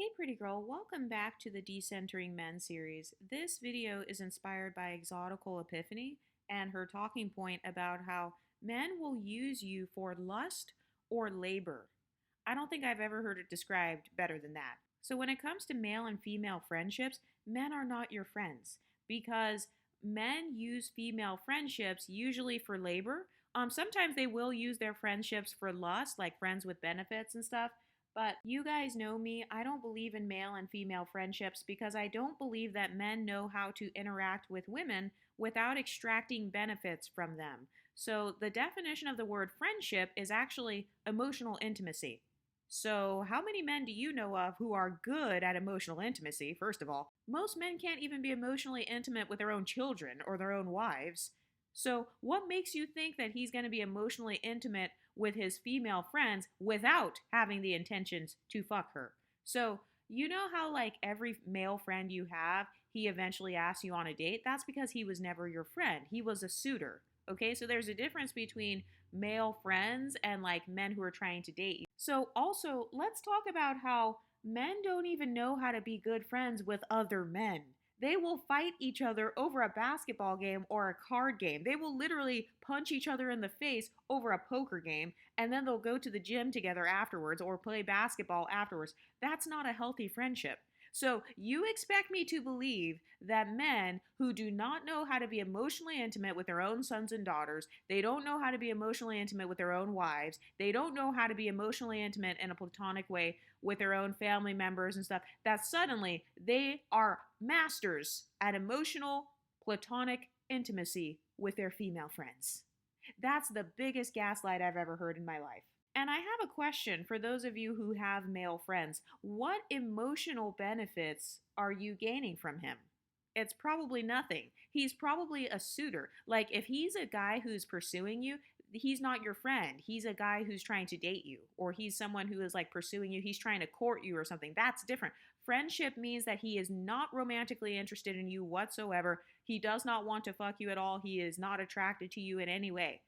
Hey pretty girl, welcome back to the Decentering Men series. This video is inspired by Exotical Epiphany and her talking point about how men will use you for lust or labor. I don't think I've ever heard it described better than that. So when it comes to male and female friendships, men are not your friends because men use female friendships usually for labor. Sometimes they will use their friendships for lust, like friends with benefits and stuff. But you guys know me, I don't believe in male and female friendships because I don't believe that men know how to interact with women without extracting benefits from them. So the definition of the word friendship is actually emotional intimacy. So, how many men do you know of who are good at emotional intimacy, first of all? Most men can't even be emotionally intimate with their own children or their own wives. So, what makes you think that he's going to be emotionally intimate with his female friends without having the intentions to fuck her? So, you know how, like, every male friend you have, he eventually asks you on a date? That's because he was never your friend. He was a suitor. Okay, so there's a difference between male friends and like men who are trying to date you. So, also, let's talk about how men don't even know how to be good friends with other men. They will fight each other over a basketball game or a card game. They will literally punch each other in the face over a poker game, and then they'll go to the gym together afterwards or play basketball afterwards. That's not a healthy friendship. So, you expect me to believe that men who do not know how to be emotionally intimate with their own sons and daughters, they don't know how to be emotionally intimate with their own wives, they don't know how to be emotionally intimate in a platonic way with their own family members and stuff, that suddenly they are masters at emotional platonic intimacy with their female friends. That's the biggest gaslight I've ever heard in my life. And I have a question for those of you who have male friends. What emotional benefits are you gaining from him? It's probably nothing. He's probably a suitor. Like, if he's a guy who's pursuing you, he's not your friend. He's a guy who's trying to date you, or he's someone who is like pursuing you. He's trying to court you or something. That's different. Friendship means that he is not romantically interested in you whatsoever. He does not want to fuck you at all. He is not attracted to you in any way.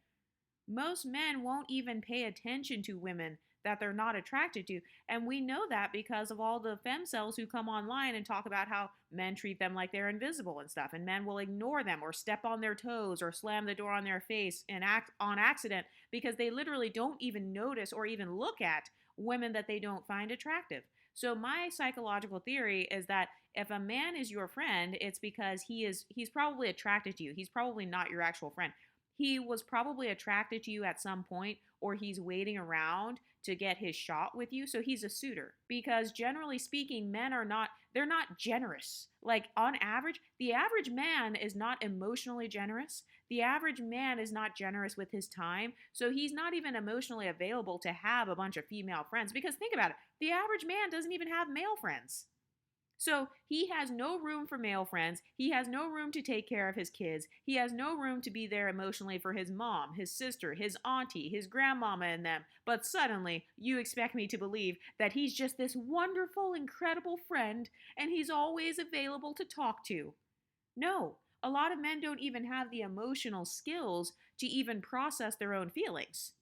Most men won't even pay attention to women that they're not attracted to. And we know that because of all the femcels who come online and talk about how men treat them like they're invisible and stuff. And men will ignore them or step on their toes or slam the door on their face and act on accident because they literally don't even notice or even look at women that they don't find attractive. So my psychological theory is that if a man is your friend, it's because he's probably attracted to you. He's probably not your actual friend. He was probably attracted to you at some point, or he's waiting around to get his shot with you. So he's a suitor. Because generally speaking, men are not, they're not generous. Like, on average, the average man is not emotionally generous. The average man is not generous with his time. So he's not even emotionally available to have a bunch of female friends. Because think about it, the average man doesn't even have male friends. So he has no room for male friends. He has no room to take care of his kids. He has no room to be there emotionally for his mom, his sister, his auntie, his grandmama, and them. But suddenly, you expect me to believe that he's just this wonderful, incredible friend and he's always available to talk to. No, a lot of men don't even have the emotional skills to even process their own feelings.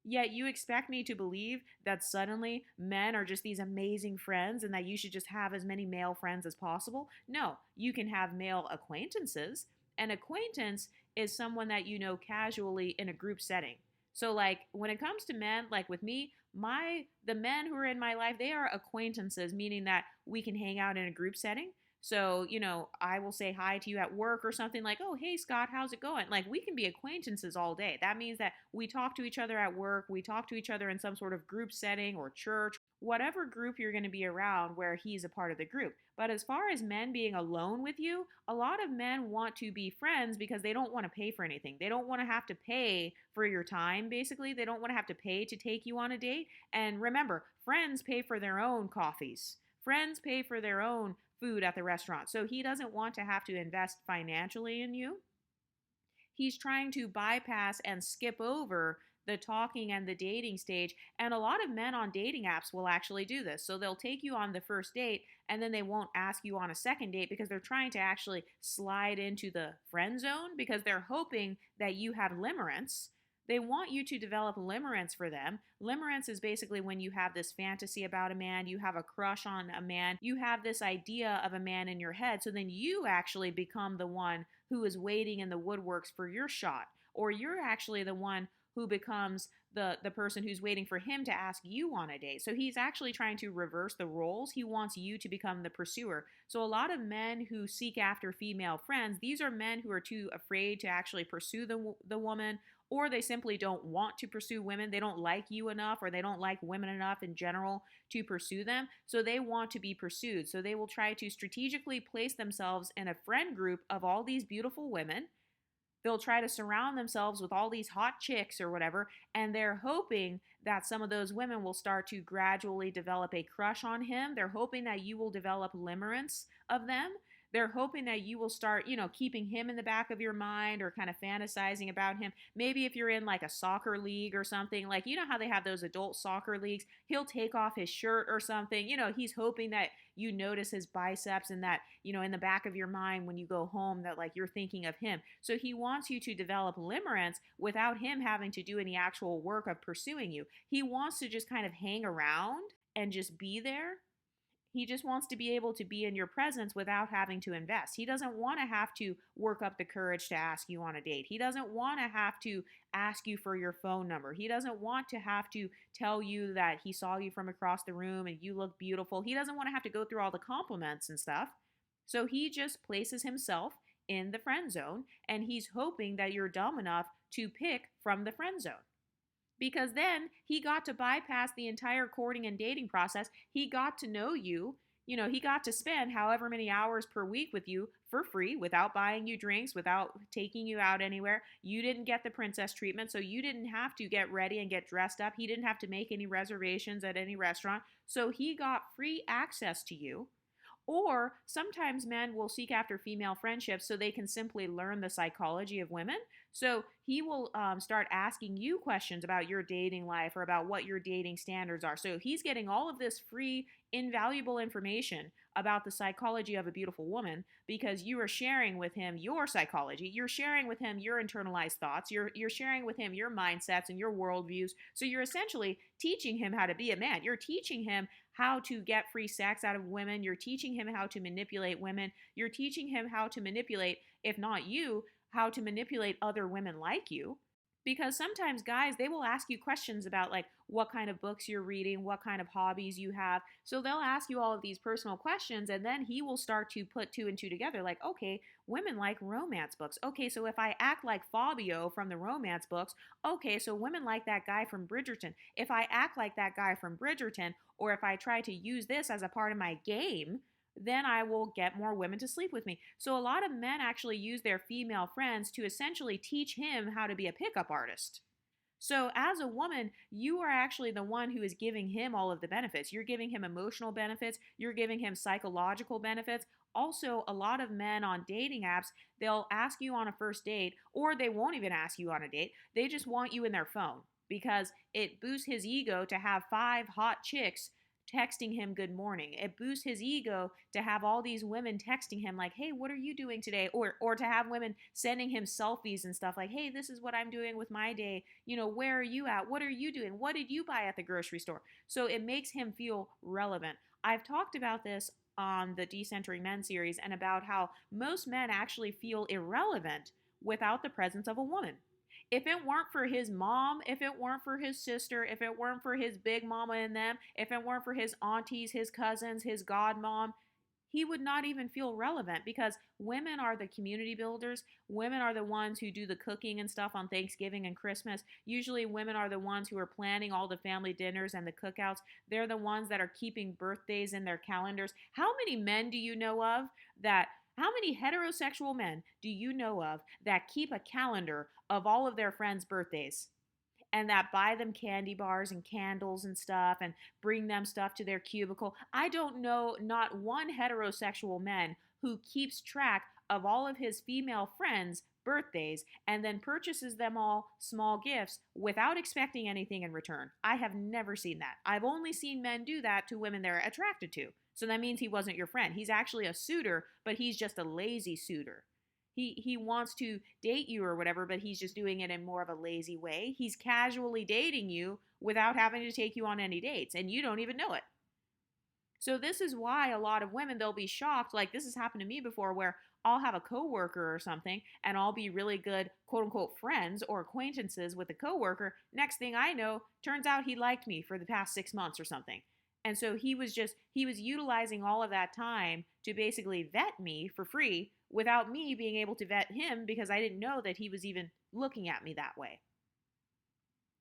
Yet you expect me to believe that suddenly men are just these amazing friends and that you should just have as many male friends as possible? No, you can have male acquaintances. An acquaintance is someone that you know casually in a group setting. So like when it comes to men, like with me, the men who are in my life, they are acquaintances, meaning that we can hang out in a group setting. So, I will say hi to you at work or something like, oh, hey, Scott, how's it going? Like, we can be acquaintances all day. That means that we talk to each other at work, we talk to each other in some sort of group setting or church, whatever group you're going to be around where he's a part of the group. But as far as men being alone with you, a lot of men want to be friends because they don't want to pay for anything. They don't want to have to pay for your time, basically. They don't want to have to pay to take you on a date. And remember, friends pay for their own coffees. Friends pay for their own food at the restaurant. So he doesn't want to have to invest financially in you. He's trying to bypass and skip over the talking and the dating stage. And a lot of men on dating apps will actually do this. So they'll take you on the first date and then they won't ask you on a second date because they're trying to actually slide into the friend zone because they're hoping that you have limerence. They want you to develop limerence for them. Limerence is basically when you have this fantasy about a man, you have a crush on a man, you have this idea of a man in your head. So then you actually become the one who is waiting in the woodworks for your shot, or you're actually the one who becomes the person who's waiting for him to ask you on a date. So he's actually trying to reverse the roles. He wants you to become the pursuer. So a lot of men who seek after female friends, these are men who are too afraid to actually pursue the woman, or they simply don't want to pursue women. They don't like you enough, or they don't like women enough in general to pursue them. So they want to be pursued. So they will try to strategically place themselves in a friend group of all these beautiful women. They'll try to surround themselves with all these hot chicks or whatever, and they're hoping that some of those women will start to gradually develop a crush on him. They're hoping that you will develop limerence of them. They're hoping that you will start, keeping him in the back of your mind or kind of fantasizing about him. Maybe if you're in like a soccer league or something, like, how they have those adult soccer leagues, he'll take off his shirt or something. He's hoping that you notice his biceps, and that, in the back of your mind when you go home, that like you're thinking of him. So he wants you to develop limerence without him having to do any actual work of pursuing you. He wants to just kind of hang around and just be there. He just wants to be able to be in your presence without having to invest. He doesn't want to have to work up the courage to ask you on a date. He doesn't want to have to ask you for your phone number. He doesn't want to have to tell you that he saw you from across the room and you look beautiful. He doesn't want to have to go through all the compliments and stuff. So he just places himself in the friend zone, and he's hoping that you're dumb enough to pick from the friend zone. Because then he got to bypass the entire courting and dating process. He got to know you. He got to spend however many hours per week with you for free, without buying you drinks, without taking you out anywhere. You didn't get the princess treatment, so you didn't have to get ready and get dressed up. He didn't have to make any reservations at any restaurant. So he got free access to you. Or sometimes men will seek after female friendships so they can simply learn the psychology of women. So he will start asking you questions about your dating life or about what your dating standards are. So he's getting all of this free, invaluable information about the psychology of a beautiful woman because you are sharing with him your psychology. You're sharing with him your internalized thoughts. You're sharing with him your mindsets and your worldviews. So you're essentially teaching him how to be a man. You're teaching him how to get free sex out of women. You're teaching him how to manipulate women. You're teaching him how to manipulate, if not you, how to manipulate other women like you. Because sometimes guys, they will ask you questions about like what kind of books you're reading, what kind of hobbies you have. So they'll ask you all of these personal questions, and then he will start to put two and two together. Like, okay, women like romance books. Okay, so if I act like Fabio from the romance books, okay, so women like that guy from Bridgerton. If I act like that guy from Bridgerton, or if I try to use this as a part of my game, then I will get more women to sleep with me. So a lot of men actually use their female friends to essentially teach him how to be a pickup artist. So as a woman, you are actually the one who is giving him all of the benefits. You're giving him emotional benefits. You're giving him psychological benefits. Also, a lot of men on dating apps, they'll ask you on a first date, or they won't even ask you on a date. They just want you in their phone because it boosts his ego to have 5 hot chicks texting him good morning. It boosts his ego to have all these women texting him like, hey, what are you doing today? Or to have women sending him selfies and stuff like, hey, this is what I'm doing with my day. Where are you at? What are you doing? What did you buy at the grocery store? So it makes him feel relevant. I've talked about this on the Decentering Men series and about how most men actually feel irrelevant without the presence of a woman. If it weren't for his mom, if it weren't for his sister, if it weren't for his big mama and them, if it weren't for his aunties, his cousins, his godmom, he would not even feel relevant because women are the community builders. Women are the ones who do the cooking and stuff on Thanksgiving and Christmas. Usually women are the ones who are planning all the family dinners and the cookouts. They're the ones that are keeping birthdays in their calendars. How many men do you know of that How many heterosexual men do you know of that keep a calendar of all of their friends' birthdays and that buy them candy bars and candles and stuff and bring them stuff to their cubicle? I don't know not one heterosexual man who keeps track of all of his female friends' birthdays and then purchases them all small gifts without expecting anything in return. I have never seen that. I've only seen men do that to women they're attracted to. So that means he wasn't your friend. He's actually a suitor, but he's just a lazy suitor. He wants to date you or whatever, but he's just doing it in more of a lazy way. He's casually dating you without having to take you on any dates, and you don't even know it. So this is why a lot of women, they'll be shocked. Like, this has happened to me before, where I'll have a coworker or something and I'll be really good quote unquote friends or acquaintances with a coworker. Next thing I know, turns out he liked me for the past 6 months or something. And so he was utilizing all of that time to basically vet me for free without me being able to vet him, because I didn't know that he was even looking at me that way.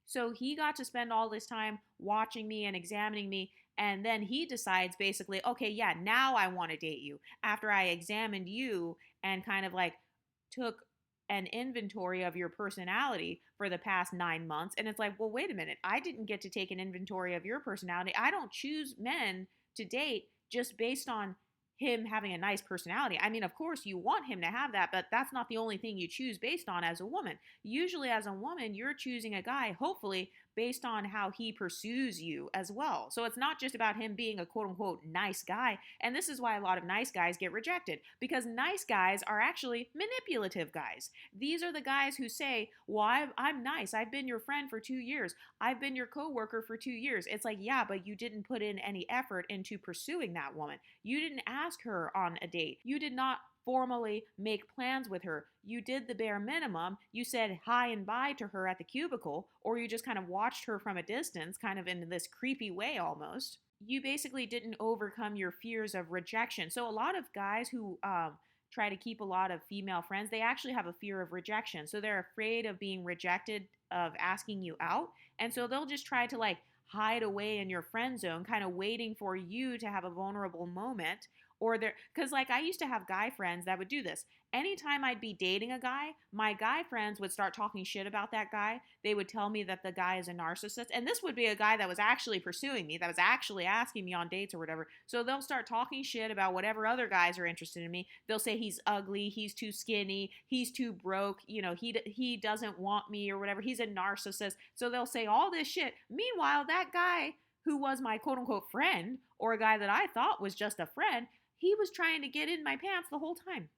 So he got to spend all this time watching me and examining me. And then he decides basically, okay, yeah, now I want to date you. After I examined you and kind of like took an inventory of your personality for the past 9 months. And it's like, well, wait a minute. I didn't get to take an inventory of your personality. I don't choose men to date just based on him having a nice personality. I mean, of course, you want him to have that, but that's not the only thing you choose based on as a woman. Usually, as a woman, you're choosing a guy, hopefully, based on how he pursues you as well. So it's not just about him being a quote unquote nice guy. And this is why a lot of nice guys get rejected, because nice guys are actually manipulative guys. These are the guys who say, well, I'm nice. I've been your friend for 2 years. I've been your coworker for 2 years. It's like, yeah, but you didn't put in any effort into pursuing that woman. You didn't ask her on a date. You did not formally make plans with her. You did the bare minimum. You said hi and bye to her at the cubicle, or you just kind of watched her from a distance, kind of in this creepy way almost. You basically didn't overcome your fears of rejection. So a lot of guys who try to keep a lot of female friends, they actually have a fear of rejection. So they're afraid of being rejected, of asking you out. And so they'll just try to like hide away in your friend zone, kind of waiting for you to have a vulnerable moment. Or they're, because like I used to have guy friends that would do this. Anytime I'd be dating a guy, my guy friends would start talking shit about that guy. They would tell me that the guy is a narcissist. And this would be a guy that was actually pursuing me, that was actually asking me on dates or whatever. So they'll start talking shit about whatever other guys are interested in me. They'll say he's ugly, he's too skinny, he's too broke, you know, he doesn't want me or whatever. He's a narcissist. So they'll say all this shit. Meanwhile, that guy who was my quote unquote friend, or a guy that I thought was just a friend, he was trying to get in my pants the whole time.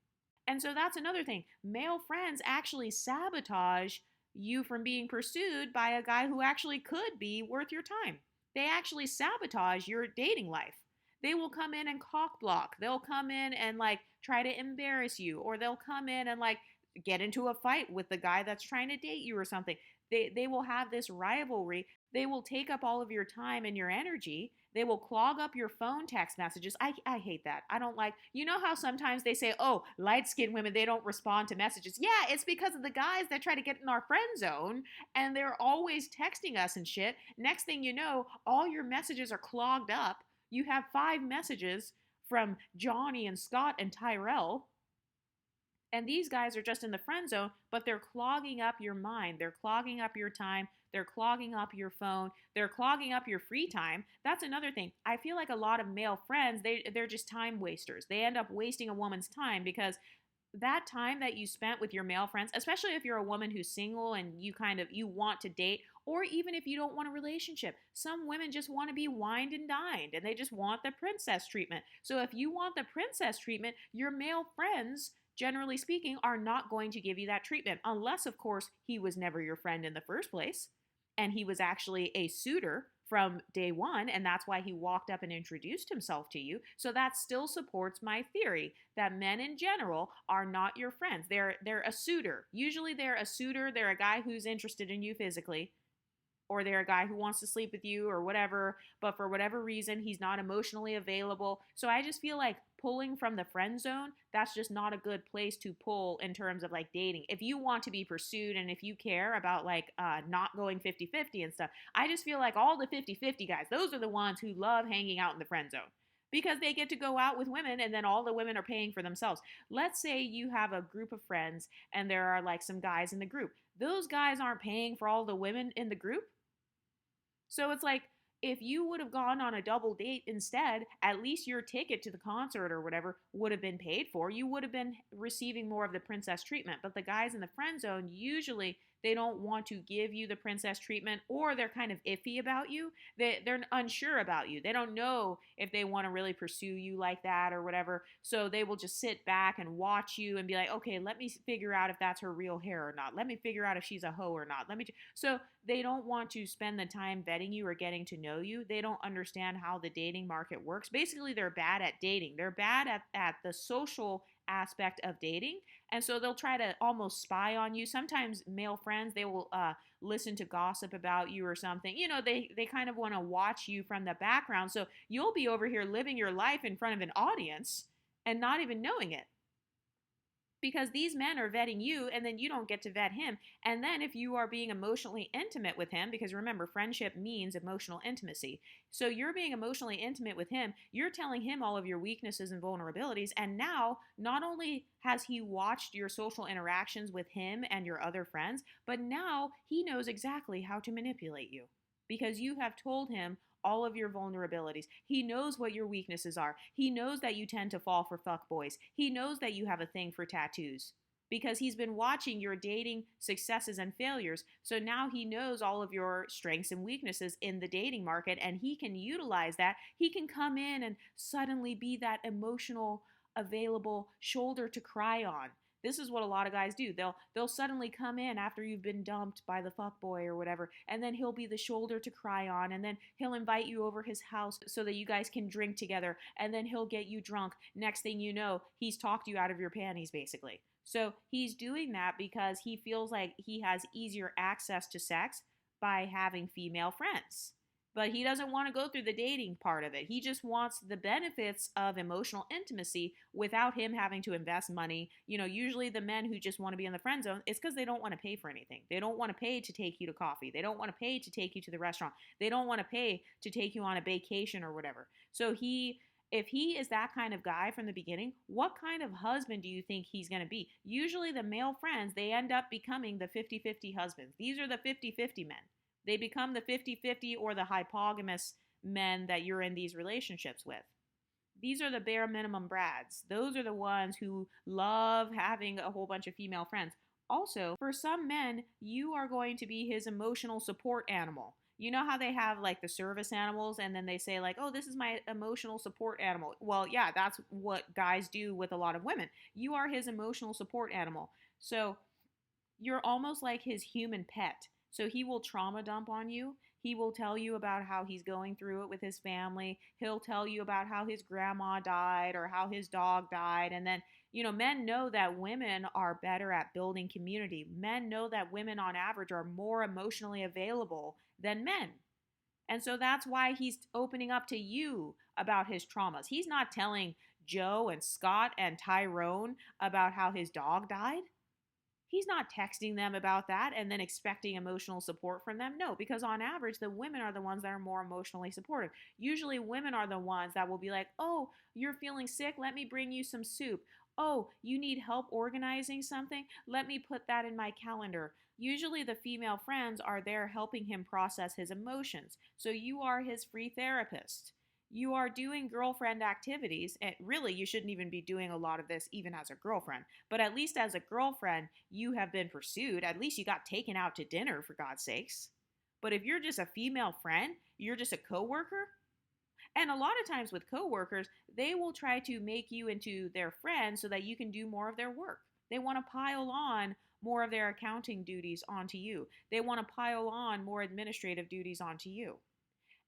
And so that's another thing. Male friends actually sabotage you from being pursued by a guy who actually could be worth your time. They actually sabotage your dating life. They will come in and cock block. They'll come in and like try to embarrass you, or they'll come in and like get into a fight with the guy that's trying to date you or something. They will have this rivalry. They will take up all of your time and your energy. They will clog up your phone text messages. I hate that. I don't like, you know how sometimes they say, oh, light-skinned women, they don't respond to messages. Yeah, it's because of the guys that try to get in our friend zone, and they're always texting us and shit. Next thing you know, all your messages are clogged up. You have 5 messages from Johnny and Scott and Tyrell. And these guys are just in the friend zone, but they're clogging up your mind. They're clogging up your time. They're clogging up your phone. They're clogging up your free time. That's another thing. I feel like a lot of male friends, they're just time wasters. They end up wasting a woman's time, because that time that you spent with your male friends, especially if you're a woman who's single and you want to date, or even if you don't want a relationship. Some women just want to be wined and dined, and they just want the princess treatment. So if you want the princess treatment, your male friends, generally speaking, are not going to give you that treatment, unless, of course, he was never your friend in the first place, and he was actually a suitor from day one, and that's why he walked up and introduced himself to you. So that still supports my theory that men in general are not your friends. They're a suitor. Usually they're a suitor. They're a guy who's interested in you physically, or they're a guy who wants to sleep with you or whatever, but for whatever reason, he's not emotionally available. So I just feel like pulling from the friend zone, that's just not a good place to pull in terms of like dating. If you want to be pursued and if you care about like not going 50-50 and stuff, I just feel like all the 50-50 guys, those are the ones who love hanging out in the friend zone, because they get to go out with women and then all the women are paying for themselves. Let's say you have a group of friends and there are like some guys in the group. Those guys aren't paying for all the women in the group. So it's like, if you would have gone on a double date instead, at least your ticket to the concert or whatever would have been paid for. You would have been receiving more of the princess treatment. But the guys in the friend zone, usually They don't want to give you the princess treatment, or they're kind of iffy about you. They're unsure about you. They don't know if they want to really pursue you like that or whatever. So they will just sit back and watch you and be like, okay, let me figure out if that's her real hair or not. Let me figure out if she's a hoe or not. So they don't want to spend the time vetting you or getting to know you. They don't understand how the dating market works. Basically, they're bad at dating. They're bad at the social aspect of dating. And so they'll try to almost spy on you. Sometimes male friends, they will listen to gossip about you or something. They kind of want to watch you from the background. So you'll be over here living your life in front of an audience and not even knowing it, because these men are vetting you and then you don't get to vet him. And then if you are being emotionally intimate with him, because remember, friendship means emotional intimacy. So you're being emotionally intimate with him, you're telling him all of your weaknesses and vulnerabilities. And now, not only has he watched your social interactions with him and your other friends, but now he knows exactly how to manipulate you, because you have told him all of your vulnerabilities. He knows what your weaknesses are. He knows that you tend to fall for fuckboys. He knows that you have a thing for tattoos, because he's been watching your dating successes and failures. So now he knows all of your strengths and weaknesses in the dating market, and he can utilize that. He can come in and suddenly be that emotional, available shoulder to cry on. This is what a lot of guys do. They'll suddenly come in after you've been dumped by the fuckboy or whatever, and then he'll be the shoulder to cry on, and then he'll invite you over his house so that you guys can drink together, and then he'll get you drunk. Next thing you know, he's talked you out of your panties, basically. So he's doing that because he feels like he has easier access to sex by having female friends. But he doesn't want to go through the dating part of it. He just wants the benefits of emotional intimacy without him having to invest money. Usually the men who just want to be in the friend zone, it's because they don't want to pay for anything. They don't want to pay to take you to coffee. They don't want to pay to take you to the restaurant. They don't want to pay to take you on a vacation or whatever. So if he is that kind of guy from the beginning, what kind of husband do you think he's going to be? Usually the male friends, they end up becoming the 50-50 husbands. These are the 50-50 men. They become the 50-50 or the hypogamous men that you're in these relationships with. These are the bare minimum brads. Those are the ones who love having a whole bunch of female friends. Also, for some men, you are going to be his emotional support animal. You know how they have like the service animals, and then they say like, oh, this is my emotional support animal. Well, yeah, that's what guys do with a lot of women. You are his emotional support animal. So you're almost like his human pet. So he will trauma dump on you. He will tell you about how he's going through it with his family. He'll tell you about how his grandma died or how his dog died. And then, men know that women are better at building community. Men know that women on average are more emotionally available than men. And so that's why he's opening up to you about his traumas. He's not telling Joe and Scott and Tyrone about how his dog died. He's not texting them about that and then expecting emotional support from them. No, because on average, the women are the ones that are more emotionally supportive. Usually, women are the ones that will be like, oh, you're feeling sick? Let me bring you some soup. Oh, you need help organizing something? Let me put that in my calendar. Usually, the female friends are there helping him process his emotions. So you are his free therapist. You are doing girlfriend activities, and really you shouldn't even be doing a lot of this even as a girlfriend, but at least as a girlfriend you have been pursued. At least you got taken out to dinner, for God's sakes. But if you're just a female friend, you're just a coworker. And a lot of times with coworkers, they will try to make you into their friend so that you can do more of their work. They want to pile on more of their accounting duties onto you. They want to pile on more administrative duties onto you.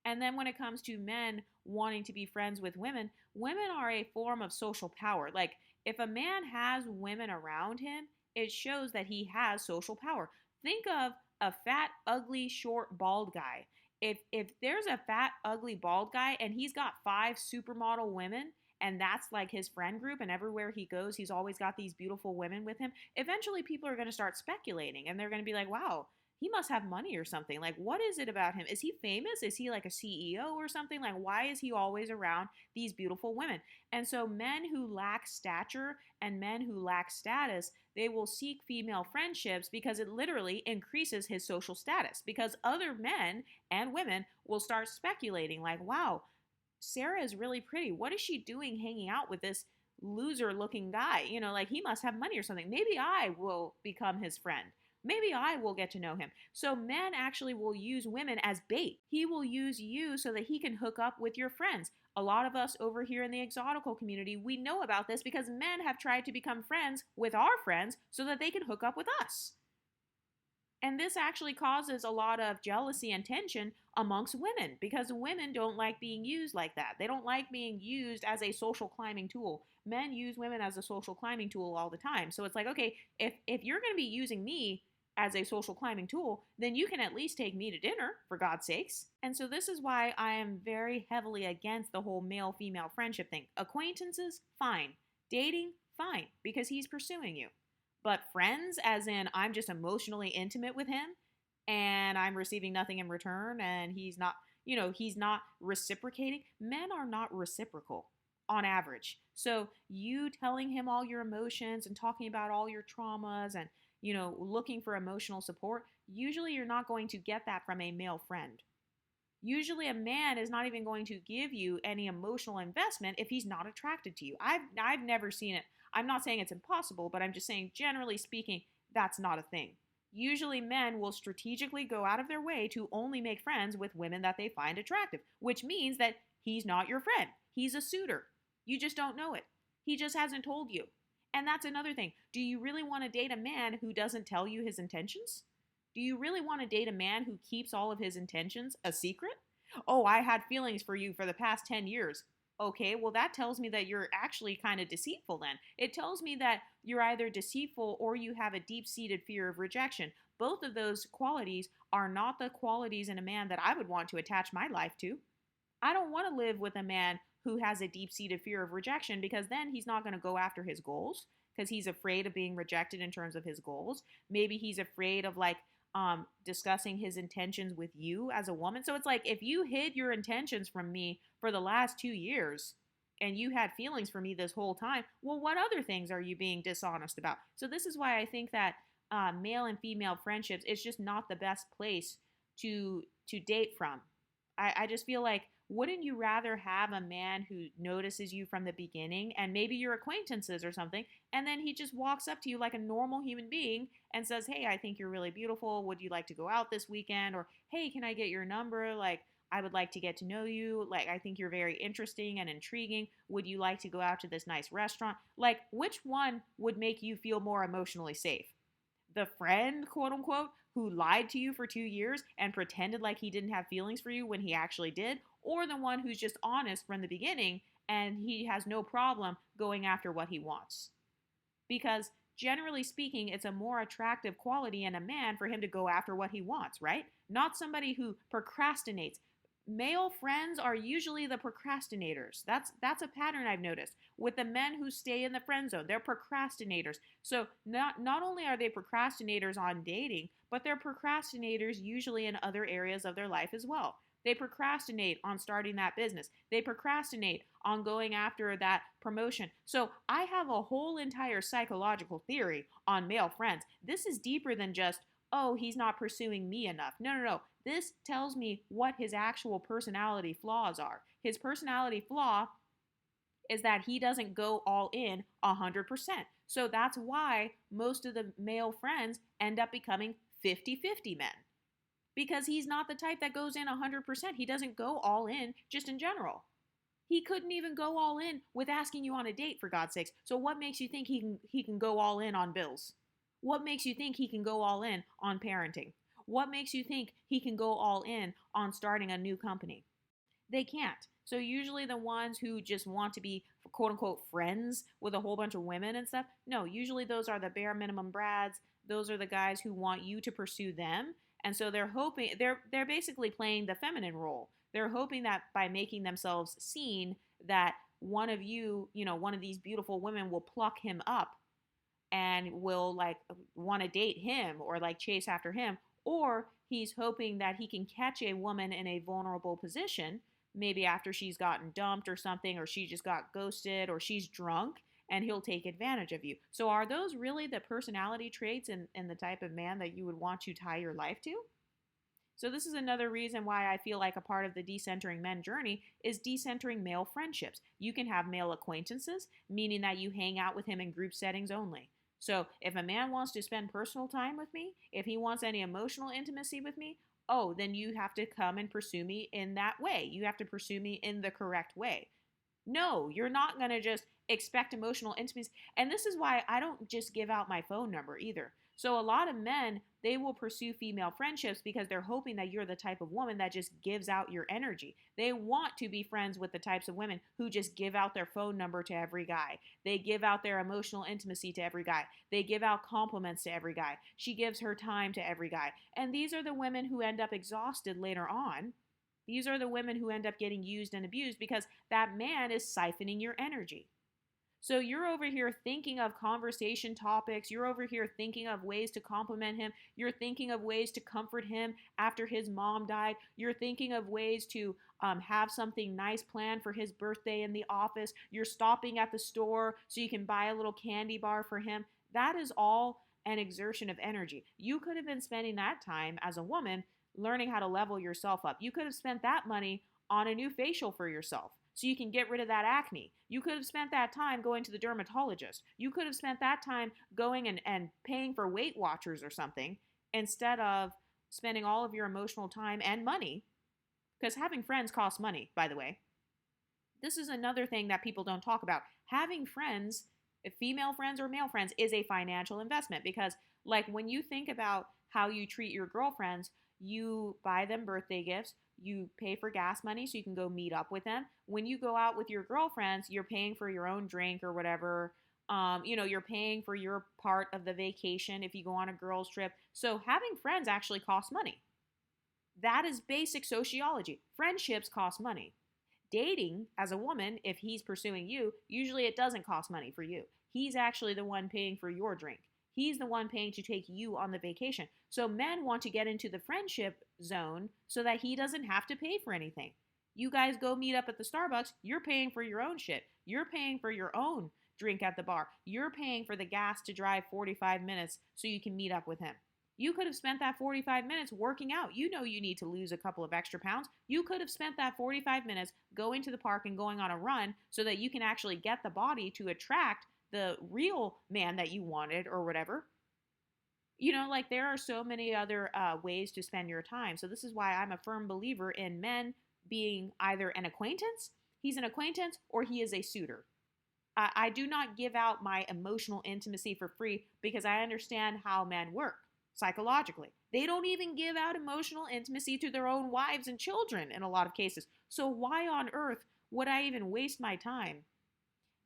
And then when it comes to men wanting to be friends with women, women are a form of social power. Like, if a man has women around him, it shows that he has social power. Think of a fat, ugly, short, bald guy. If there's a fat, ugly, bald guy and he's got 5 supermodel women, and that's like his friend group, and everywhere he goes, he's always got these beautiful women with him, eventually people are going to start speculating, and they're going to be like, wow, he must have money or something. Like, what is it about him? Is he famous? Is he like a CEO or something? Like, why is he always around these beautiful women? And so men who lack stature and men who lack status, they will seek female friendships because it literally increases his social status, because other men and women will start speculating like, wow, Sarah is really pretty. What is she doing hanging out with this loser looking guy? Like, he must have money or something. Maybe I will become his friend. Maybe I will get to know him. So men actually will use women as bait. He will use you so that he can hook up with your friends. A lot of us over here in the exotical community, we know about this because men have tried to become friends with our friends so that they can hook up with us. And this actually causes a lot of jealousy and tension amongst women because women don't like being used like that. They don't like being used as a social climbing tool. Men use women as a social climbing tool all the time. So it's like, okay, if you're going to be using me as a social climbing tool, then you can at least take me to dinner, for God's sakes. And so this is why I am very heavily against the whole male-female friendship thing. Acquaintances, fine. Dating, fine, because he's pursuing you. But friends, as in I'm just emotionally intimate with him and I'm receiving nothing in return and he's not, he's not reciprocating. Men are not reciprocal on average. So you telling him all your emotions and talking about all your traumas and, looking for emotional support, usually you're not going to get that from a male friend. Usually a man is not even going to give you any emotional investment if he's not attracted to you. I've never seen it. I'm not saying it's impossible, but I'm just saying generally speaking, that's not a thing. Usually men will strategically go out of their way to only make friends with women that they find attractive, which means that he's not your friend. He's a suitor. You just don't know it. He just hasn't told you. And that's another thing. Do you really want to date a man who doesn't tell you his intentions? Do you really want to date a man who keeps all of his intentions a secret? Oh, I had feelings for you for the past 10 years. Okay, well, that tells me that you're actually kind of deceitful then. It tells me that you're either deceitful or you have a deep-seated fear of rejection. Both of those qualities are not the qualities in a man that I would want to attach my life to. I don't want to live with a man who has a deep-seated fear of rejection because then he's not going to go after his goals because he's afraid of being rejected in terms of his goals. Maybe he's afraid of discussing his intentions with you as a woman. So it's like if you hid your intentions from me for the last 2 years and you had feelings for me this whole time, well, what other things are you being dishonest about? So this is why I think that male and female friendships is just not the best place to date from. I just feel like, wouldn't you rather have a man who notices you from the beginning and maybe your acquaintances or something, and then he just walks up to you like a normal human being and says, hey, I think you're really beautiful. Would you like to go out this weekend? Or, hey, can I get your number? I would like to get to know you. I think you're very interesting and intriguing. Would you like to go out to this nice restaurant? Which one would make you feel more emotionally safe? The friend, quote unquote, who lied to you for 2 years and pretended like he didn't have feelings for you when he actually did, or the one who's just honest from the beginning and he has no problem going after what he wants. Because generally speaking, it's a more attractive quality in a man for him to go after what he wants, right? Not somebody who procrastinates. Male friends are usually the procrastinators. That's a pattern I've noticed. With the men who stay in the friend zone, they're procrastinators. So not only are they procrastinators on dating, but they're procrastinators usually in other areas of their life as well. They procrastinate on starting that business. They procrastinate on going after that promotion. So I have a whole entire psychological theory on male friends. This is deeper than just, oh, he's not pursuing me enough. No. This tells me what his actual personality flaws are. His personality flaw is that he doesn't go all in 100%. So that's why most of the male friends end up becoming 50-50 men. Because he's not the type that goes in 100%. He doesn't go all in just in general. He couldn't even go all in with asking you on a date, for God's sakes. So what makes you think he can go all in on bills? What makes you think he can go all in on parenting? What makes you think he can go all in on starting a new company? They can't. So usually the ones who just want to be quote unquote friends with a whole bunch of women and stuff, no, usually those are the bare minimum brads. Those are the guys who want you to pursue them. And so they're hoping, they're basically playing the feminine role. They're hoping that by making themselves seen that one of you, one of these beautiful women will pluck him up and will want to date him or chase after him. Or he's hoping that he can catch a woman in a vulnerable position, maybe after she's gotten dumped or something, or she just got ghosted, or she's drunk, and he'll take advantage of you. So are those really the personality traits and the type of man that you would want to tie your life to? So this is another reason why I feel like a part of the decentering men journey is decentering male friendships. You can have male acquaintances, meaning that you hang out with him in group settings only. So if a man wants to spend personal time with me, if he wants any emotional intimacy with me, oh, then you have to come and pursue me in that way. You have to pursue me in the correct way. No, you're not going to just expect emotional intimacy. And this is why I don't just give out my phone number either. So a lot of men, they will pursue female friendships because they're hoping that you're the type of woman that just gives out your energy. They want to be friends with the types of women who just give out their phone number to every guy. They give out their emotional intimacy to every guy. They give out compliments to every guy. She gives her time to every guy. And these are the women who end up exhausted later on. These are the women who end up getting used and abused because that man is siphoning your energy. So you're over here thinking of conversation topics. You're over here thinking of ways to compliment him. You're thinking of ways to comfort him after his mom died. You're thinking of ways to have something nice planned for his birthday in the office. You're stopping at the store so you can buy a little candy bar for him. That is all an exertion of energy. You could have been spending that time as a woman learning how to level yourself up. You could have spent that money on a new facial for yourself so you can get rid of that acne. You could have spent that time going to the dermatologist. You could have spent that time going and paying for Weight Watchers or something instead of spending all of your emotional time and money, because having friends costs money, by the way. This is another thing that people don't talk about. Having friends, female friends or male friends, is a financial investment because, like, when you think about how you treat your girlfriends, you buy them birthday gifts, you pay for gas money so you can go meet up with them. When you go out with your girlfriends, you're paying for your own drink or whatever. You're paying for your part of the vacation if you go on a girls' trip. So having friends actually costs money. That is basic sociology. Friendships cost money. Dating as a woman, if he's pursuing you, usually it doesn't cost money for you. He's actually the one paying for your drink. He's the one paying to take you on the vacation. So men want to get into the friendship zone so that he doesn't have to pay for anything. You guys go meet up at the Starbucks, you're paying for your own shit. You're paying for your own drink at the bar. You're paying for the gas to drive 45 minutes so you can meet up with him. You could have spent that 45 minutes working out. You know you need to lose a couple of extra pounds. You could have spent that 45 minutes going to the park and going on a run so that you can actually get the body to attract the real man that you wanted or whatever. Like there are so many other ways to spend your time. So this is why I'm a firm believer in men being either an acquaintance, he's an acquaintance, or he is a suitor. I do not give out my emotional intimacy for free because I understand how men work psychologically. They don't even give out emotional intimacy to their own wives and children in a lot of cases. So why on earth would I even waste my time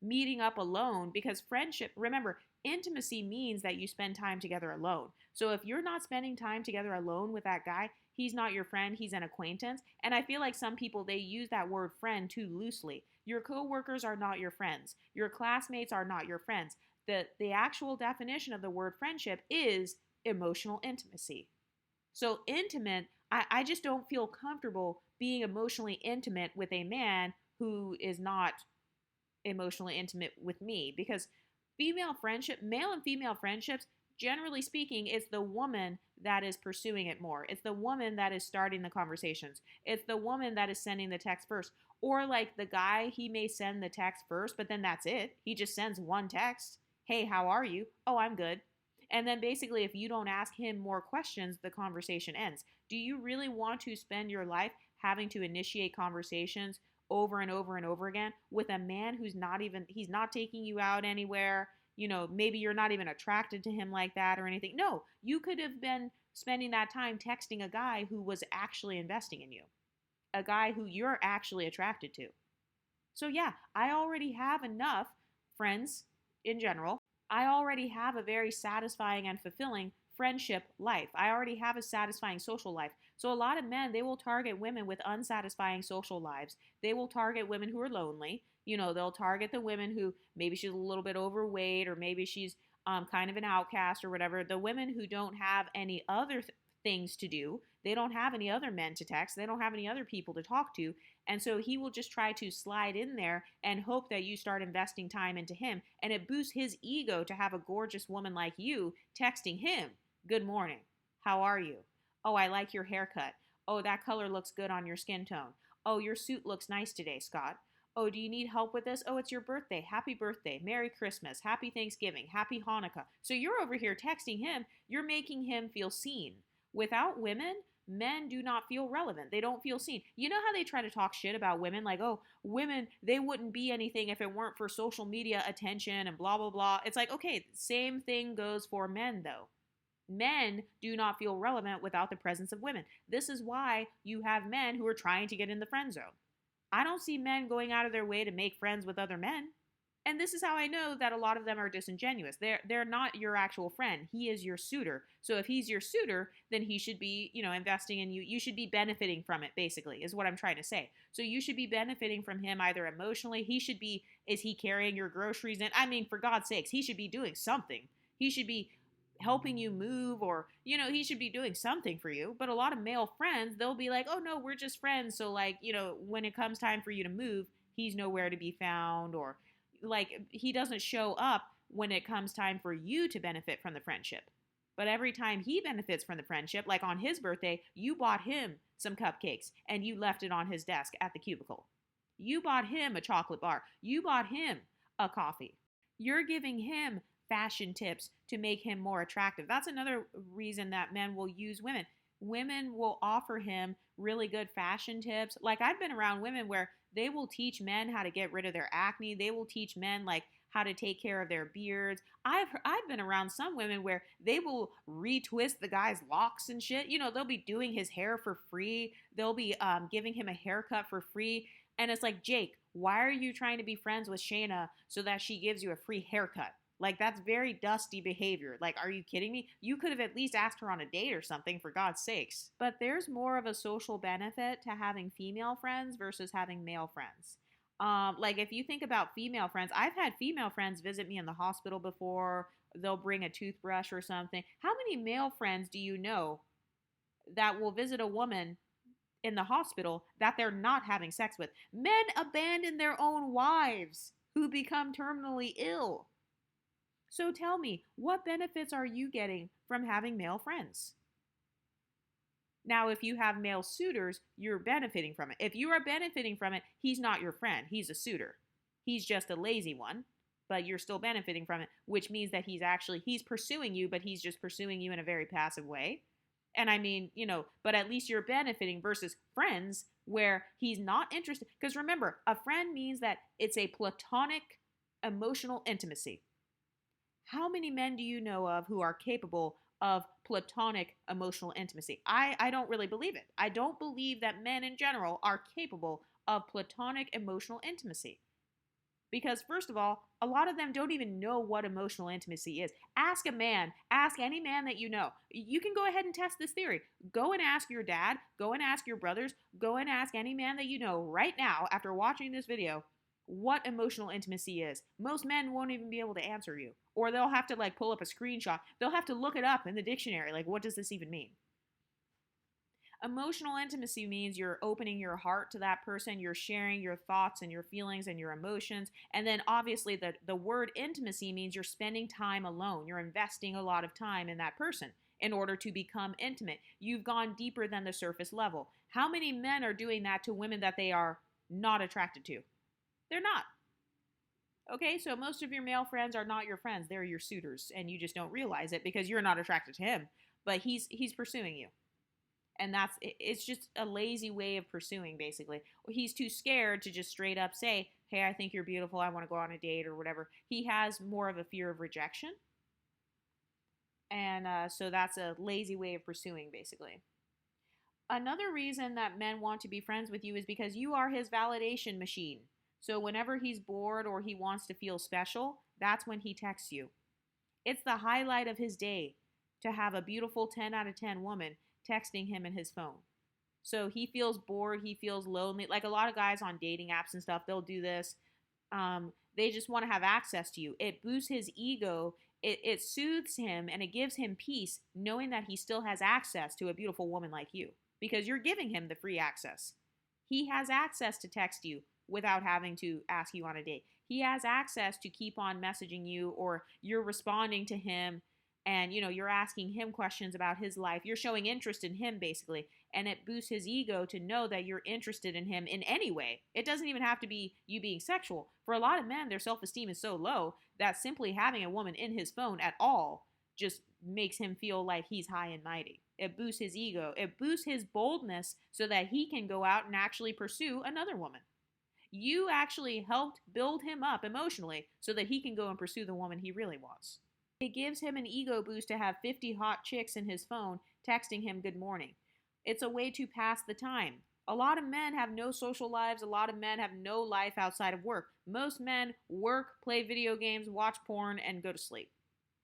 meeting up alone? Because friendship, remember, intimacy means that you spend time together alone. So if you're not spending time together alone with that guy, he's not your friend, he's an acquaintance. And I feel like some people, they use that word friend too loosely. Your coworkers are not your friends. Your classmates are not your friends. The actual definition of the word friendship is emotional intimacy. So intimate, I just don't feel comfortable being emotionally intimate with a man who is not emotionally intimate with me, because male and female friendships, generally speaking, it's the woman that is pursuing it more. It's the woman that is starting the conversations. It's the woman that is sending the text first. Or like the guy, he may send the text first, but then that's it. He just sends one text. Hey, how are you? Oh, I'm good. And then basically, if you don't ask him more questions, the conversation ends. Do you really want to spend your life having to initiate conversations over and over and over again with a man he's not taking you out anywhere? Maybe you're not even attracted to him like that or anything. No, you could have been spending that time texting a guy who was actually investing in you, a guy who you're actually attracted to. So yeah, I already have enough friends in general. I already have a very satisfying and fulfilling friendship life. I already have a satisfying social life. So a lot of men, they will target women with unsatisfying social lives. They will target women who are lonely. They'll target the women who maybe she's a little bit overweight, or maybe she's kind of an outcast or whatever. The women who don't have any other things to do. They don't have any other men to text. They don't have any other people to talk to. And so he will just try to slide in there and hope that you start investing time into him. And it boosts his ego to have a gorgeous woman like you texting him, "Good morning. How are you? Oh, I like your haircut. Oh, that color looks good on your skin tone. Oh, your suit looks nice today, Scott. Oh, do you need help with this? Oh, it's your birthday. Happy birthday. Merry Christmas. Happy Thanksgiving. Happy Hanukkah. So you're over here texting him. You're making him feel seen. Without women, men do not feel relevant. They don't feel seen. You know how they try to talk shit about women? Like, oh, women, they wouldn't be anything if it weren't for social media attention and blah, blah, blah. It's like, okay, same thing goes for men, though. Men do not feel relevant without the presence of women. This is why you have men who are trying to get in the friend zone. I don't see men going out of their way to make friends with other men. And this is how I know that a lot of them are disingenuous. They're not your actual friend. He is your suitor. So if he's your suitor, then he should be, investing in you. You should be benefiting from it, basically, is what I'm trying to say. So you should be benefiting from him either emotionally. Is he carrying your groceries in? I mean, for God's sakes, he should be doing something. He should be helping you move, or he should be doing something for you. But a lot of male friends, they'll be like, oh no, we're just friends, so like, when it comes time for you to move, he's nowhere to be found, or like he doesn't show up when it comes time for you to benefit from the friendship. But every time he benefits from the friendship, like on his birthday, you bought him some cupcakes and you left it on his desk at the cubicle. You bought him a chocolate bar. You bought him a coffee. You're giving him fashion tips to make him more attractive. That's another reason that men will use women. Women will offer him really good fashion tips. Like, I've been around women where they will teach men how to get rid of their acne. They will teach men like how to take care of their beards. I've been around some women where they will retwist the guy's locks and shit. They'll be doing his hair for free. They'll be giving him a haircut for free. And it's like, Jake, why are you trying to be friends with Shayna so that she gives you a free haircut? Like, that's very dusty behavior. Like, are you kidding me? You could have at least asked her on a date or something, for God's sakes. But there's more of a social benefit to having female friends versus having male friends. Like, if you think about female friends, I've had female friends visit me in the hospital before. They'll bring a toothbrush or something. How many male friends do you know that will visit a woman in the hospital that they're not having sex with? Men abandon their own wives who become terminally ill. So tell me, what benefits are you getting from having male friends? Now, if you have male suitors, you're benefiting from it. If you are benefiting from it, he's not your friend. He's a suitor. He's just a lazy one, but you're still benefiting from it, which means that he's pursuing you, but he's just pursuing you in a very passive way. And I mean, but at least you're benefiting versus friends where he's not interested. Because remember, a friend means that it's a platonic emotional intimacy. How many men do you know of who are capable of platonic emotional intimacy? I don't really believe it. I don't believe that men in general are capable of platonic emotional intimacy. Because first of all, a lot of them don't even know what emotional intimacy is. Ask a man, ask any man that you know. You can go ahead and test this theory. Go and ask your dad, go and ask your brothers, go and ask any man that you know right now after watching this video what emotional intimacy is. Most men won't even be able to answer you. Or they'll have to like pull up a screenshot. They'll have to look it up in the dictionary. Like, what does this even mean? Emotional intimacy means you're opening your heart to that person. You're sharing your thoughts and your feelings and your emotions. And then obviously the word intimacy means you're spending time alone. You're investing a lot of time in that person in order to become intimate. You've gone deeper than the surface level. How many men are doing that to women that they are not attracted to? They're not. Okay, so most of your male friends are not your friends. They're your suitors, and you just don't realize it because you're not attracted to him. But he's pursuing you. And it's just a lazy way of pursuing, basically. He's too scared to just straight up say, hey, I think you're beautiful, I want to go on a date or whatever. He has more of a fear of rejection. And so that's a lazy way of pursuing, basically. Another reason that men want to be friends with you is because you are his validation machine. So whenever he's bored or he wants to feel special, that's when he texts you. It's the highlight of his day to have a beautiful 10 out of 10 woman texting him in his phone. So he feels bored, he feels lonely. Like a lot of guys on dating apps and stuff, they'll do this. They just want to have access to you. It boosts his ego. It soothes him and it gives him peace knowing that he still has access to a beautiful woman like you because you're giving him the free access. He has access to text you without having to ask you on a date. He has access to keep on messaging you or you're responding to him and you're asking him questions about his life. You're showing interest in him basically, and it boosts his ego to know that you're interested in him in any way. It doesn't even have to be you being sexual. For a lot of men, their self-esteem is so low that simply having a woman in his phone at all just makes him feel like he's high and mighty. It boosts his ego. It boosts his boldness so that he can go out and actually pursue another woman. You actually helped build him up emotionally so that he can go and pursue the woman he really wants. It gives him an ego boost to have 50 hot chicks in his phone texting him good morning. It's a way to pass the time. A lot of men have no social lives. A lot of men have no life outside of work. Most men work, play video games, watch porn, and go to sleep.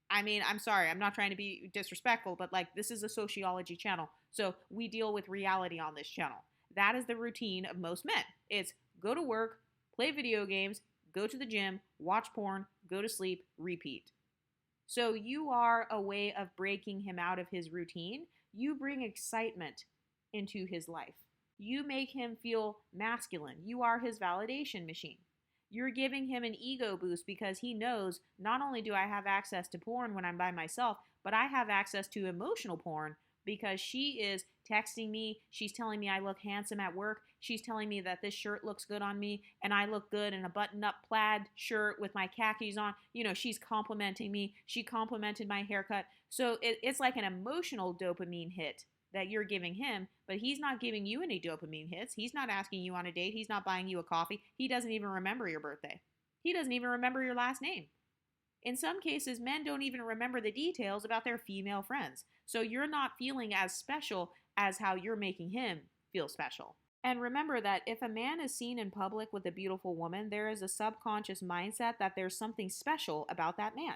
I mean, I'm sorry, I'm not trying to be disrespectful, but this is a sociology channel. So we deal with reality on this channel. That is the routine of most men. It's go to work, play video games, go to the gym, watch porn, go to sleep, repeat. So you are a way of breaking him out of his routine. You bring excitement into his life. You make him feel masculine. You are his validation machine. You're giving him an ego boost because he knows not only do I have access to porn when I'm by myself, but I have access to emotional porn because she is texting me. She's telling me I look handsome at work. She's telling me that this shirt looks good on me and I look good in a button-up plaid shirt with my khakis on. She's complimenting me. She complimented my haircut. So it's like an emotional dopamine hit that you're giving him, but he's not giving you any dopamine hits. He's not asking you on a date. He's not buying you a coffee. He doesn't even remember your birthday. He doesn't even remember your last name. In some cases, men don't even remember the details about their female friends. So you're not feeling as special as how you're making him feel special. And remember that if a man is seen in public with a beautiful woman, there is a subconscious mindset that there's something special about that man.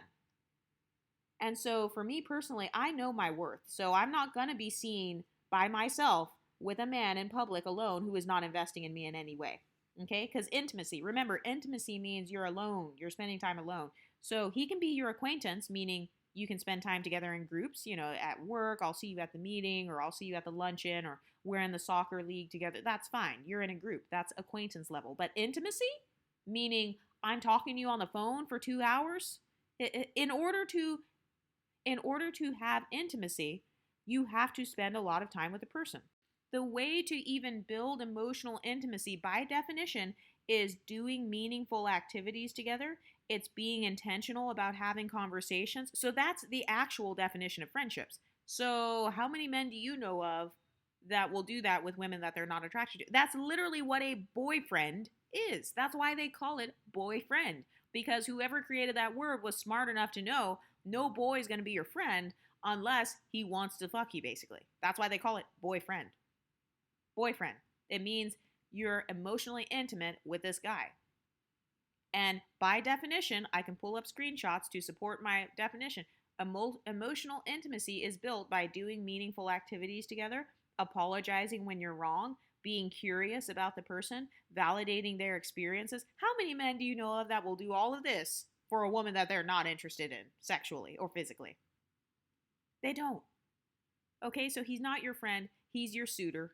And so for me personally, I know my worth. So I'm not going to be seen by myself with a man in public alone who is not investing in me in any way. Okay? Because intimacy, remember, intimacy means you're alone. You're spending time alone. So he can be your acquaintance, meaning you can spend time together in groups, at work. I'll see you at the meeting, or I'll see you at the luncheon, or we're in the soccer league together. That's fine. You're in a group. That's acquaintance level. But intimacy, meaning I'm talking to you on the phone for 2 hours. In order to have intimacy, you have to spend a lot of time with a person. The way to even build emotional intimacy, by definition, is doing meaningful activities together. It's being intentional about having conversations. So that's the actual definition of friendships. So how many men do you know of that will do that with women that they're not attracted to? That's literally what a boyfriend is. That's why they call it boyfriend. Because whoever created that word was smart enough to know no boy is going to be your friend unless he wants to fuck you, basically. That's why they call it boyfriend. Boyfriend. It means you're emotionally intimate with this guy. And by definition, I can pull up screenshots to support my definition. Emotional intimacy is built by doing meaningful activities together, apologizing when you're wrong, being curious about the person, validating their experiences. How many men do you know of that will do all of this for a woman that they're not interested in sexually or physically? They don't. Okay, so he's not your friend. He's your suitor.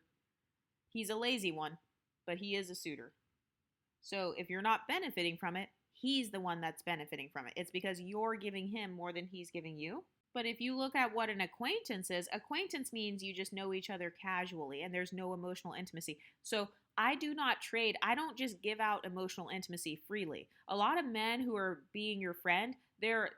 He's a lazy one, but he is a suitor. So if you're not benefiting from it, he's the one that's benefiting from it. It's because you're giving him more than he's giving you. But if you look at what an acquaintance is, acquaintance means you just know each other casually and there's no emotional intimacy. So I do not trade. I don't just give out emotional intimacy freely. A lot of men who are being your friend, they're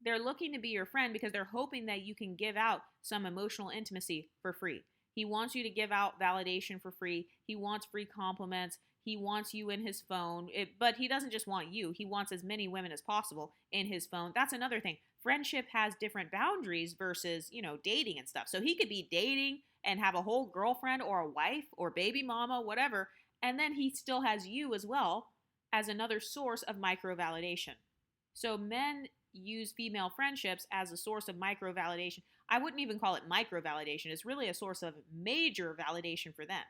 looking to be your friend because they're hoping that you can give out some emotional intimacy for free. He wants you to give out validation for free. He wants free compliments. He wants you in his phone. But he doesn't just want you. He wants as many women as possible in his phone. That's another thing. Friendship has different boundaries versus, dating and stuff. So he could be dating and have a whole girlfriend or a wife or baby mama, whatever. And then he still has you as well as another source of micro-validation. So men use female friendships as a source of micro-validation. I wouldn't even call it micro-validation. It's really a source of major validation for them.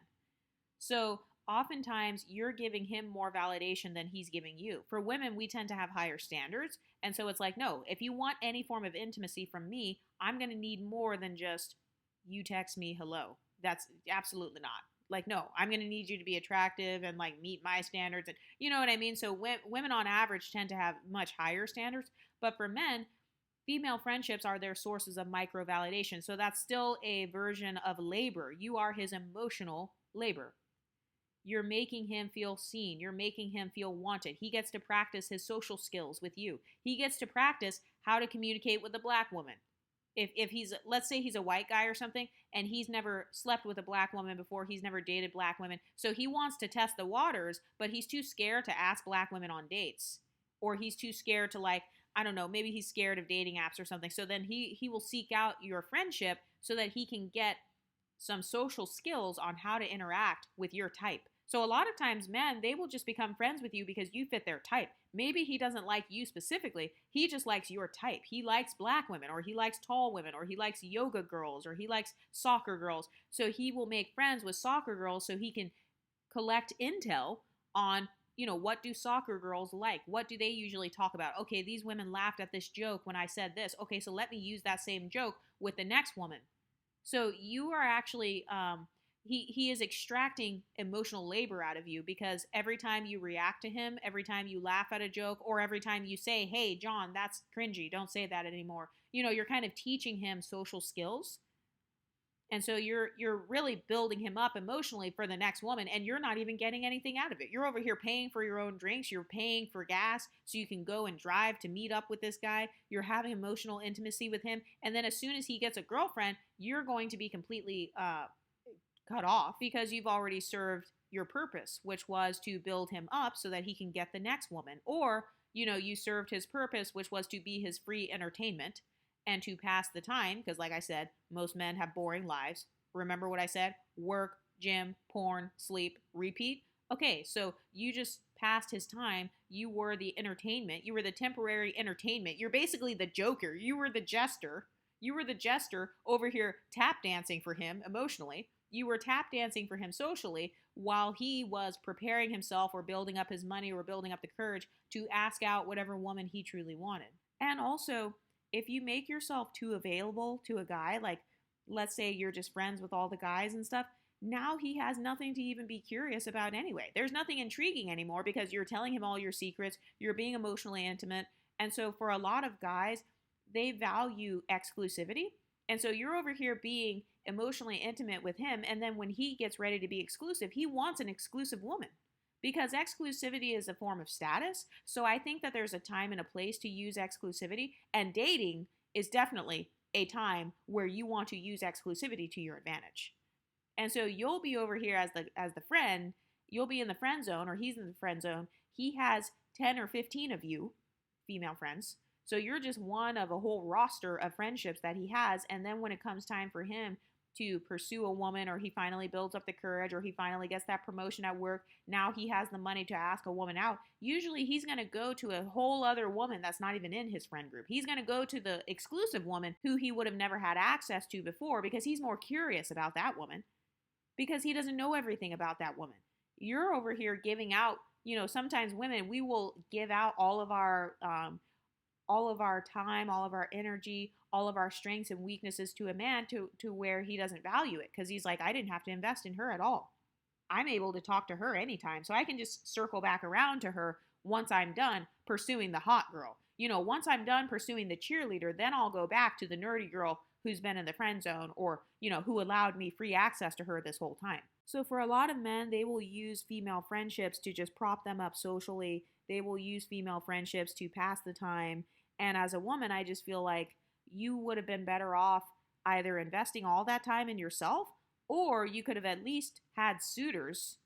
So oftentimes you're giving him more validation than he's giving you. For women, we tend to have higher standards. And so it's like, no, if you want any form of intimacy from me, I'm going to need more than just you text me hello. That's absolutely not. Like, no, I'm going to need you to be attractive and meet my standards. And you know what I mean? So women on average tend to have much higher standards. But for men, Female friendships are their sources of micro validation. So that's still a version of labor. You are his emotional labor. You're making him feel seen. You're making him feel wanted. He gets to practice his social skills with you. He gets to practice how to communicate with a black woman. If he's, let's say he's a white guy or something, and he's never slept with a black woman before, he's never dated black women, so he wants to test the waters, but he's too scared to ask black women on dates, or he's too scared to, like, I don't know, maybe he's scared of dating apps or something. So then he will seek out your friendship so that he can get some social skills on how to interact with your type. So a lot of times men, they will just become friends with you because you fit their type. Maybe he doesn't like you specifically. He just likes your type. He likes black women, or he likes tall women, or he likes yoga girls, or he likes soccer girls. So he will make friends with soccer girls so he can collect intel on, what do soccer girls like? What do they usually talk about? Okay, these women laughed at this joke when I said this. Okay, so let me use that same joke with the next woman. So you are actually he is extracting emotional labor out of you, because every time you react to him, every time you laugh at a joke, or every time you say, "Hey, John, that's cringy. Don't say that anymore." You're kind of teaching him social skills. And so you're really building him up emotionally for the next woman, and you're not even getting anything out of it. You're over here paying for your own drinks, you're paying for gas so you can go and drive to meet up with this guy. You're having emotional intimacy with him, and then as soon as he gets a girlfriend, you're going to be completely cut off, because you've already served your purpose, which was to build him up so that he can get the next woman. Or, you served his purpose, which was to be his free entertainment and to pass the time, because like I said, most men have boring lives. Remember what I said? Work, gym, porn, sleep, repeat. Okay, so you just passed his time. You were the entertainment. You were the temporary entertainment. You're basically the joker. You were the jester. You were the jester over here tap dancing for him emotionally. You were tap dancing for him socially while he was preparing himself, or building up his money, or building up the courage to ask out whatever woman he truly wanted. And also, if you make yourself too available to a guy, like let's say you're just friends with all the guys and stuff, now he has nothing to even be curious about anyway. There's nothing intriguing anymore because you're telling him all your secrets, you're being emotionally intimate. And so for a lot of guys, they value exclusivity. And so you're over here being emotionally intimate with him, and then when he gets ready to be exclusive, he wants an exclusive woman, because exclusivity is a form of status. So I think that there's a time and a place to use exclusivity, and dating is definitely a time where you want to use exclusivity to your advantage. And so you'll be over here as the friend, you'll be in the friend zone, or he's in the friend zone. He has 10 or 15 of you, female friends. So you're just one of a whole roster of friendships that he has. And then when it comes time for him to pursue a woman, or he finally builds up the courage, or he finally gets that promotion at work, now he has the money to ask a woman out. Usually he's going to go to a whole other woman that's not even in his friend group. He's going to go to the exclusive woman who he would have never had access to before, because he's more curious about that woman, because he doesn't know everything about that woman. You're over here giving out, sometimes women, we will give out all of our time, all of our energy, all of our strengths and weaknesses to a man to where he doesn't value it, because he's like, I didn't have to invest in her at all. I'm able to talk to her anytime, so I can just circle back around to her once I'm done pursuing the hot girl. Once I'm done pursuing the cheerleader, then I'll go back to the nerdy girl who's been in the friend zone, or, who allowed me free access to her this whole time. So for a lot of men, they will use female friendships to just prop them up socially. They will use female friendships to pass the time. And as a woman, I just feel like you would have been better off either investing all that time in yourself, or you could have at least had suitors,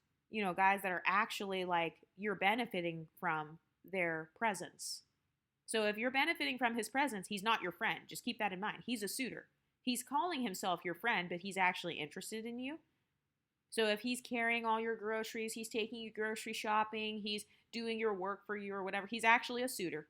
guys that are actually like you're benefiting from their presence. So if you're benefiting from his presence, he's not your friend. Just keep that in mind. He's a suitor. He's calling himself your friend, but he's actually interested in you. So if he's carrying all your groceries, he's taking you grocery shopping, he's doing your work for you or whatever, he's actually a suitor.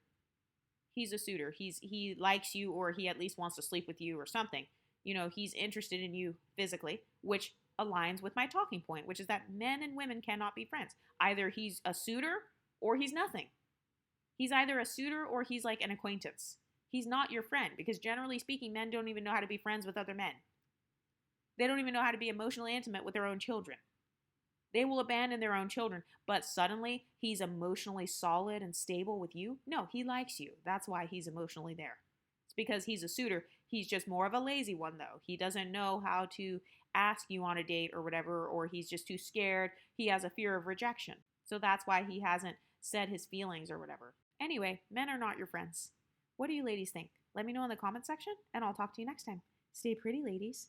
He's a suitor. He likes you, or he at least wants to sleep with you or something. He's interested in you physically, which aligns with my talking point, which is that men and women cannot be friends. Either he's a suitor or he's nothing. He's either a suitor or he's like an acquaintance. He's not your friend, because generally speaking, men don't even know how to be friends with other men. They don't even know how to be emotionally intimate with their own children. They will abandon their own children, but suddenly he's emotionally solid and stable with you. No, he likes you. That's why he's emotionally there. It's because he's a suitor. He's just more of a lazy one, though. He doesn't know how to ask you on a date or whatever, or he's just too scared. He has a fear of rejection. So that's why he hasn't said his feelings or whatever. Anyway, men are not your friends. What do you ladies think? Let me know in the comment section, and I'll talk to you next time. Stay pretty, ladies.